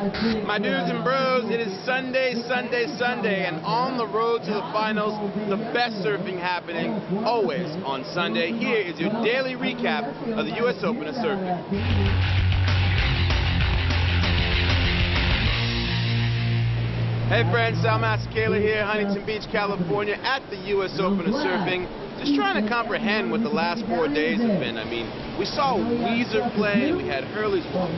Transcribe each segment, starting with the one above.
My dudes and bros, it is Sunday, and on the road to the finals, the best surfing happening, always on Sunday. Here is your daily recap of the U.S. Open of Surfing. Hey friends, Sal Masekela here, Huntington Beach, California, at the U.S. Open of Surfing. Just trying to comprehend what the last 4 days have been. I mean, we saw Weezer play, we had Hurley's walk,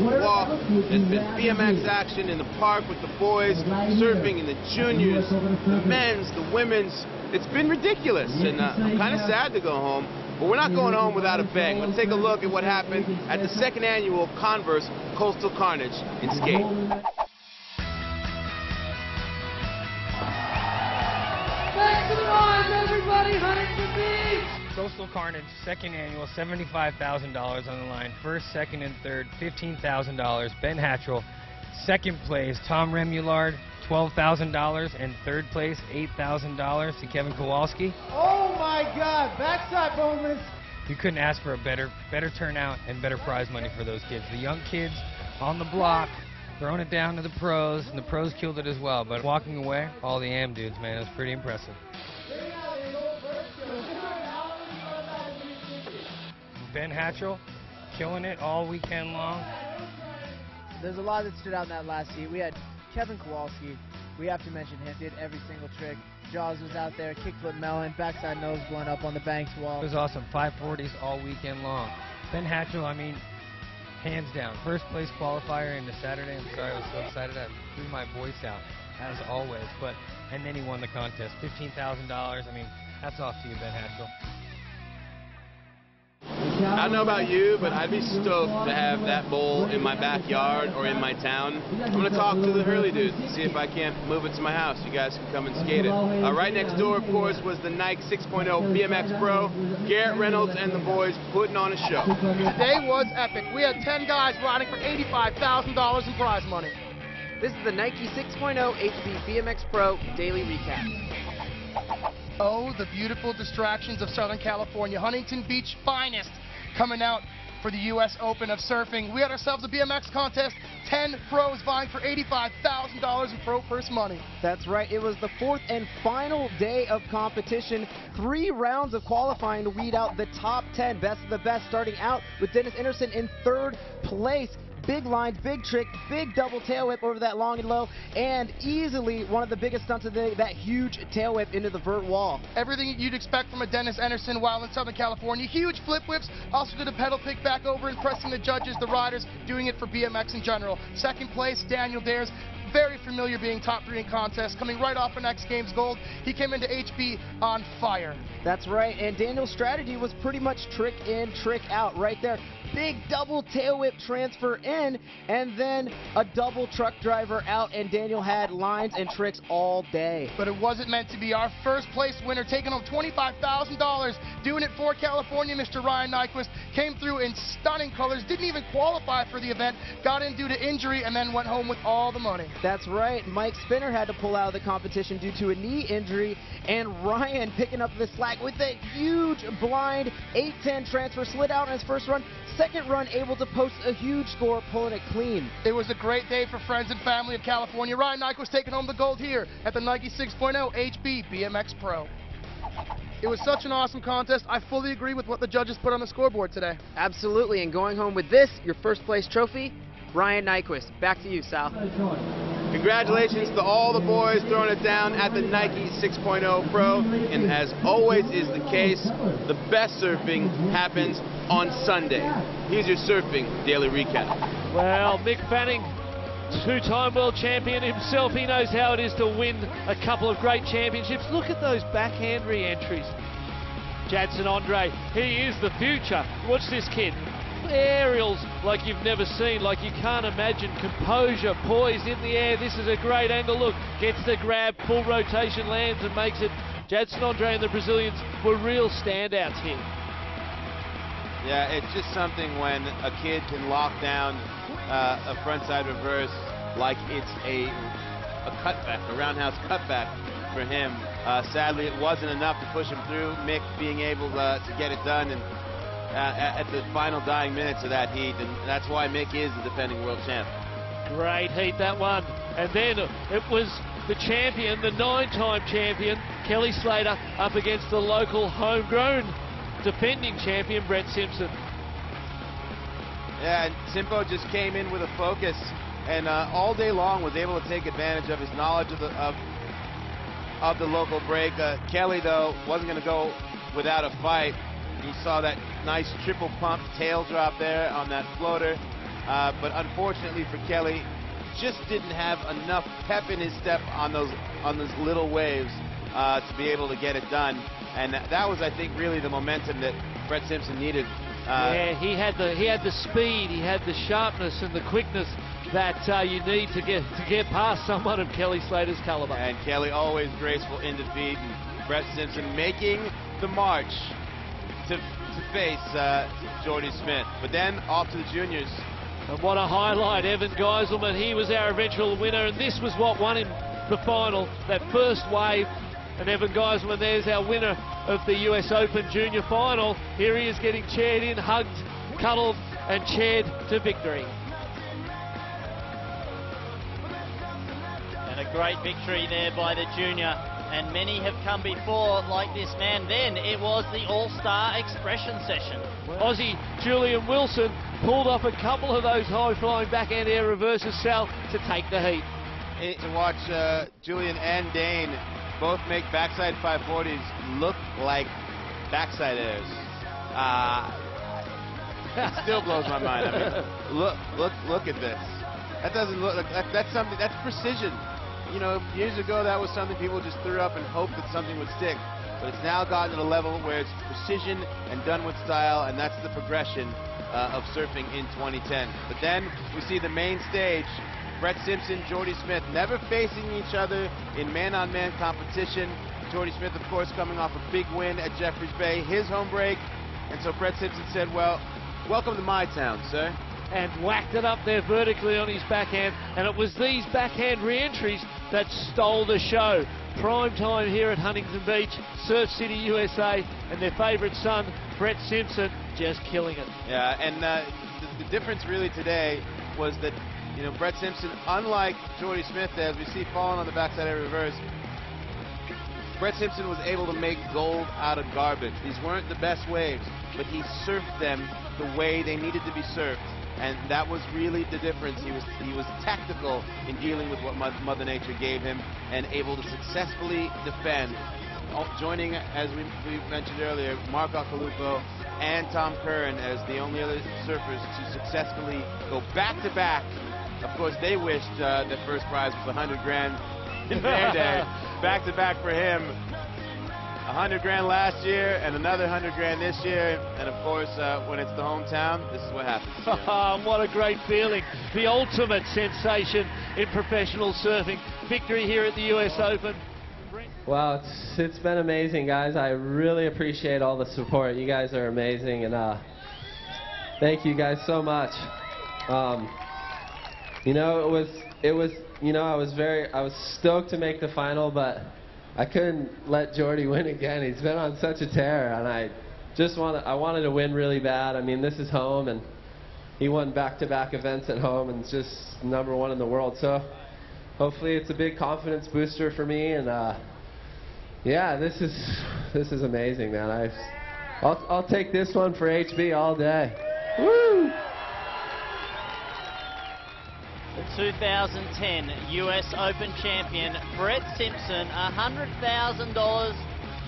there's been BMX action in the park with the boys, surfing in the juniors, the men's, the women's. It's been ridiculous, and I'm kind of sad to go home, but we're not going home without a bang. Let's take a look at what happened at the second annual Converse Coastal Carnage in Skate. Back to the lines, everybody, Huntington Beach! Coastal Carnage, second annual, $75,000 on the line. First, second, and third, $15,000. Ben Hatchell, second place. Tom Remulard, $12,000. And third place, $8,000 to Kevin Kowalski. Oh my God, backside bonus! You couldn't ask for a better turnout and better prize money for those kids. The young kids on the block, throwing it down to the pros, and the pros killed it as well. But walking away, all the AM dudes, man, it was pretty impressive. Ben Hatchell, killing it all weekend long. There's a lot that stood out in that last heat. We had Kevin Kowalski. We have to mention him. Did every single trick. Jaws was out there, kickflip melon, backside nose blowing up on the Banks wall. It was awesome. 540s all weekend long. Ben Hatchell, I mean, hands down, first place qualifier into Saturday. I'm sorry, I was so excited I threw my voice out, as always. And then he won the contest, $15,000. I mean, hats off to you, Ben Hatchell. I don't know about you, but I'd be stoked to have that bowl in my backyard or in my town. I'm going to talk to the Hurley dudes and see if I can't move it to my house. You guys can come and skate it. Right next door, of course, was the Nike 6.0 BMX Pro. Garrett Reynolds and the boys putting on a show. Today was epic. We had 10 guys riding for $85,000 in prize money. This is the Nike 6.0 HB BMX Pro Daily Recap. Oh, the beautiful distractions of Southern California. Huntington Beach finest coming out for the U.S. Open of Surfing. We had ourselves a BMX contest, 10 pros vying for $85,000 in pro purse money. That's right. It was the fourth and final day of competition. 3 rounds of qualifying to weed out the top 10. Best of the best, starting out with Dennis Anderson in third place. Big line, big trick, big double tail whip over that long and low, and easily one of the biggest stunts of the day, that huge tail whip into the vert wall. Everything you'd expect from a Dennis Anderson while in Southern California. Huge flip whips, also did a pedal pick back over, impressing the judges, the riders, doing it for BMX in general. Second place, Daniel Dares. Very familiar being top 3 in contests, coming right off an X Games gold. He came into HB on fire. That's right, and Daniel's strategy was pretty much trick in, trick out right there. Big double tail whip transfer in, and then a double truck driver out, and Daniel had lines and tricks all day. But it wasn't meant to be. Our first place winner, taking home $25,000, doing it for California, Mr. Ryan Nyquist, came through in stunning colors, didn't even qualify for the event, got in due to injury, and then went home with all the money. That's right. Mike Spinner had to pull out of the competition due to a knee injury, and Ryan picking up the slack with a huge blind 810 transfer, slid out in his first run. Second run, able to post a huge score, pulling it clean. It was a great day for friends and family of California. Ryan Nyquist taking home the gold here at the Nike 6.0 HB BMX Pro. It was such an awesome contest. I fully agree with what the judges put on the scoreboard today. Absolutely, and going home with this, your first place trophy, Ryan Nyquist. Back to you, Sal. Congratulations to all the boys throwing it down at the Nike 6.0 Pro. And as always is the case, the best surfing happens on Sunday. Here's your surfing daily recap. Well, Mick Fanning, 2-time world champion himself. He knows how it is to win a couple of great championships. Look at those backhand re-entries. Jadson Andre, he is the future. Watch this kid. Aerials like you've never seen, like you can't imagine. Composure, poise in the air. This is a great angle. Look, gets the grab, full rotation, lands and makes it. Jadson Andre and the Brazilians were real standouts here. Yeah, it's just something when a kid can lock down a frontside reverse like it's a cutback, a roundhouse cutback for him. Sadly, it wasn't enough to push him through. Mick being able to get it done, and at the final dying minutes of that heat, and that's why Mick is the defending world champ. Great heat, that one. And then it was the champion, the 9-time champion, Kelly Slater, up against the local homegrown defending champion, Brett Simpson. Yeah, and Simpo just came in with a focus, and all day long was able to take advantage of his knowledge of the local break. Kelly, though, wasn't going to go without a fight. You saw that nice triple pump tail drop there on that floater, but unfortunately for Kelly, just didn't have enough pep in his step on those little waves to be able to get it done. And that was, I think, really the momentum that Brett Simpson needed. Yeah, he had the speed, he had the sharpness and the quickness that you need to get past someone of Kelly Slater's caliber. And Kelly always graceful in defeat, and Brett Simpson making the march to face Jordy Smith. But then off to the juniors. And what a highlight, Evan Geiselman. He was our eventual winner, and this was what won him the final, that first wave. And Evan Geiselman, there's our winner of the US Open Junior Final. Here he is getting chaired in, hugged, cuddled, and chaired to victory. And a great victory there by the junior. And many have come before like this man. Then it was the All-Star Expression session. Aussie Julian Wilson pulled off a couple of those high-flying backhand air reverses, Sal, to take the heat. To watch Julian and Dane both make backside 540s look like backside airs. It still blows my mind. I mean, look at this. That doesn't look like that's something. That's precision. You know, years ago that was something people just threw up and hoped that something would stick. But it's now gotten to the level where it's precision and done with style, and that's the progression of surfing in 2010. But then we see the main stage. Brett Simpson, Jordy Smith, never facing each other in man-on-man competition. Jordy Smith, of course, coming off a big win at Jeffreys Bay, his home break. And so Brett Simpson said, well, welcome to my town, sir. And whacked it up there vertically on his backhand. And it was these backhand re-entries that stole the show. Prime time here at Huntington Beach, Surf City, USA, and their favourite son, Brett Simpson, just killing it. Yeah, and the difference really today was that, you know, Brett Simpson, unlike Jordy Smith, as we see falling on the backside air reverse, Brett Simpson was able to make gold out of garbage. These weren't the best waves, but he surfed them the way they needed to be surfed, and that was really the difference. He was tactical in dealing with what Mother Nature gave him and able to successfully defend. Joining, as we mentioned earlier, Mark Occhilupo and Tom Curran as the only other surfers to successfully go back-to-back. Of course, they wished the first prize was $100 grand in their day. Back-to-back for him. $100 grand last year and another $100 grand this year. And of course, when it's the hometown, this is what happens. What a great feeling. The ultimate sensation in professional surfing. Victory here at the US Open. Wow, it's been amazing, guys. I really appreciate all the support. You guys are amazing, and thank you guys so much. You know, it was. You know, I was stoked to make the final, but I couldn't let Jordy win again. He's been on such a tear, and I wanted to win really bad. I mean, this is home, and he won back-to-back events at home, and just #1 in the world. So hopefully, it's a big confidence booster for me, and yeah, this is amazing, man. I'll take this one for HB all day. Woo! The 2010 US Open champion, Brett Simpson, $100,000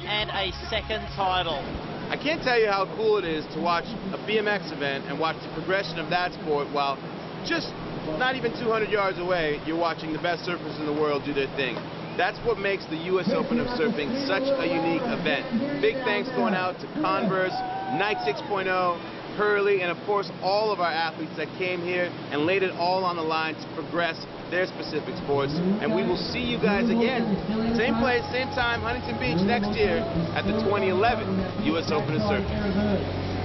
and a second title. I can't tell you how cool it is to watch a BMX event and watch the progression of that sport while just not even 200 yards away, you're watching the best surfers in the world do their thing. That's what makes the US Open of Surfing such a unique event. Big thanks going out to Converse, Nike 6.0, Hurley, and of course all of our athletes that came here and laid it all on the line to progress their specific sports. And we will see you guys again, same place, same time, Huntington Beach next year at the 2011 US Open of Surfing.